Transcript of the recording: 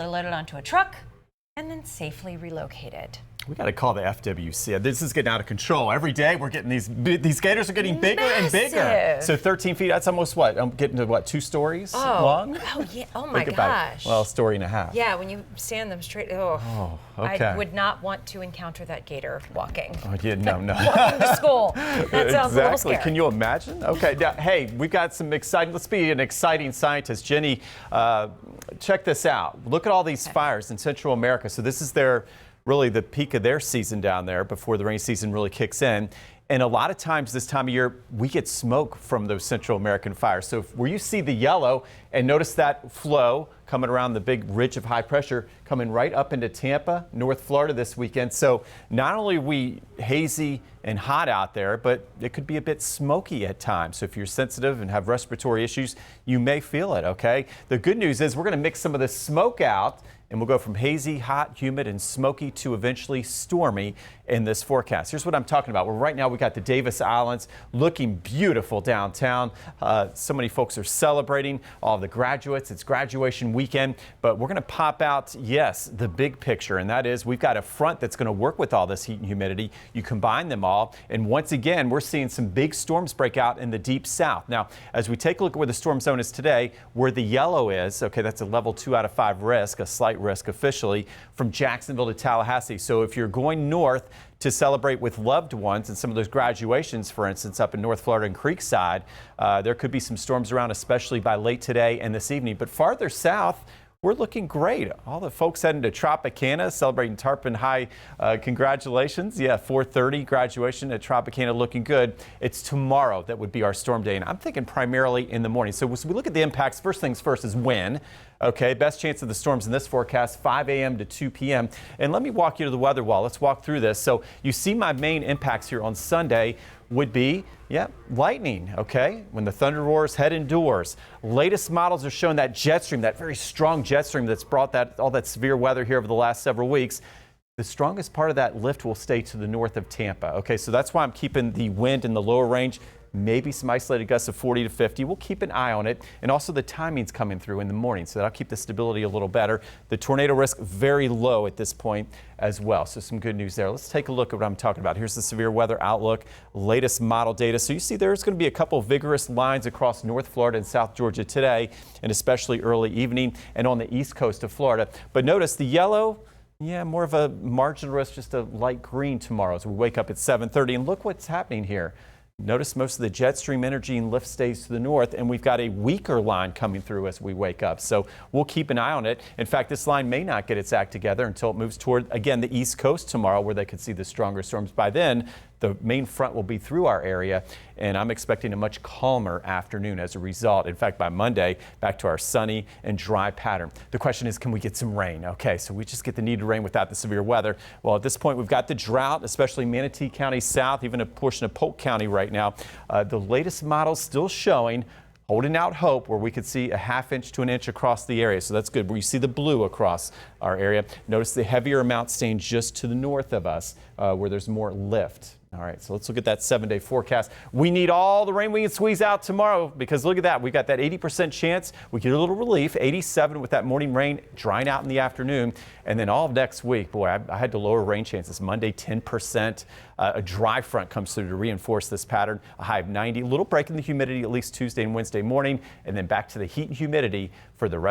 They're loaded onto a truck and then safely relocated. We got to call the FWC. This is getting out of control. Every day we're getting these gators are getting bigger and bigger. So 13 feet, that's almost what? I'm getting to what, 2 stories long? Oh, yeah. Oh, my gosh. Well, a story and a half. Yeah, when you stand them straight, okay. I would not want to encounter that gator walking. Oh, yeah, no. Walking to school. That sounds a little scary. Can you imagine? Okay, now, hey, we've got some exciting, let's be an exciting scientist. Jenny, check this out. Look at all these fires in Central America. So this is really the peak of their season down there before the rainy season really kicks in. And a lot of times this time of year, we get smoke from those Central American fires. So where you see the yellow and notice that flow coming around the big ridge of high pressure coming right up into Tampa, North Florida this weekend. So not only are we hazy and hot out there, but it could be a bit smoky at times. So if you're sensitive and have respiratory issues, you may feel it, okay? The good news is we're going to mix some of this smoke out, and we'll go from hazy, hot, humid, and smoky to eventually stormy in this forecast. Here's what I'm talking about. Well, right now we got the Davis Islands looking beautiful downtown. So many folks are celebrating, all the graduates. It's graduation weekend, but we're going to pop out, yes, the big picture, and that is we've got a front that's going to work with all this heat and humidity. You combine them all, and once again, we're seeing some big storms break out in the deep south. Now, as we take a look at where the storm zone is today, where the yellow is, okay, that's a level 2 out of 5 risk, a slight risk officially, from Jacksonville to Tallahassee. So if you're going north to celebrate with loved ones and some of those graduations, for instance, up in North Florida and Creekside, there could be some storms around, especially by late today and this evening. But farther south, we're looking great. All the folks heading to Tropicana celebrating Tarpon High. Congratulations. Yeah, 4:30 graduation at Tropicana, looking good. It's tomorrow that would be our storm day, and I'm thinking primarily in the morning. So as we look at the impacts, first things first is wind. Okay, best chance of the storms in this forecast, 5 a.m. to 2 p.m. And let me walk you to the weather wall. Let's walk through this. So you see my main impacts here on Sunday would be, lightning, okay? When the thunder roars, head indoors. Latest models are showing that jet stream, that very strong jet stream that's brought all that severe weather here over the last several weeks. The strongest part of that lift will stay to the north of Tampa. Okay, so that's why I'm keeping the wind in the lower range. Maybe some isolated gusts of 40 to 50. We'll keep an eye on it. And also the timing's coming through in the morning, so that'll keep the stability a little better. The tornado risk very low at this point as well. So some good news there. Let's take a look at what I'm talking about. Here's the severe weather outlook, latest model data. So you see there's going to be a couple vigorous lines across North Florida and South Georgia today, and especially early evening and on the east coast of Florida. But notice the yellow, more of a marginal risk, just a light green tomorrow as we wake up at 7:30. And look what's happening here. Notice most of the jet stream energy and lift stays to the north, and we've got a weaker line coming through as we wake up. So we'll keep an eye on it. In fact, this line may not get its act together until it moves toward, again, the east coast tomorrow, where they could see the stronger storms. By then, the main front will be through our area, and I'm expecting a much calmer afternoon as a result. In fact, by Monday, back to our sunny and dry pattern. The question is, can we get some rain? Okay, so we just get the needed rain without the severe weather. Well, at this point, we've got the drought, especially Manatee County south, even a portion of Polk County right now. The latest models still showing, holding out hope, where we could see a ½ inch to an inch across the area. So that's good. Where you see the blue across our area. Notice the heavier amount staying just to the north of us, where there's more lift. All right, so let's look at that 7-day forecast. We need all the rain we can squeeze out tomorrow, because look at that. We got that 80% chance. We get a little relief, 87 with that morning rain drying out in the afternoon. And then all of next week, boy, I had to lower rain chances. Monday, 10%. A dry front comes through to reinforce this pattern. A high of 90. A little break in the humidity at least Tuesday and Wednesday morning. And then back to the heat and humidity for the rest.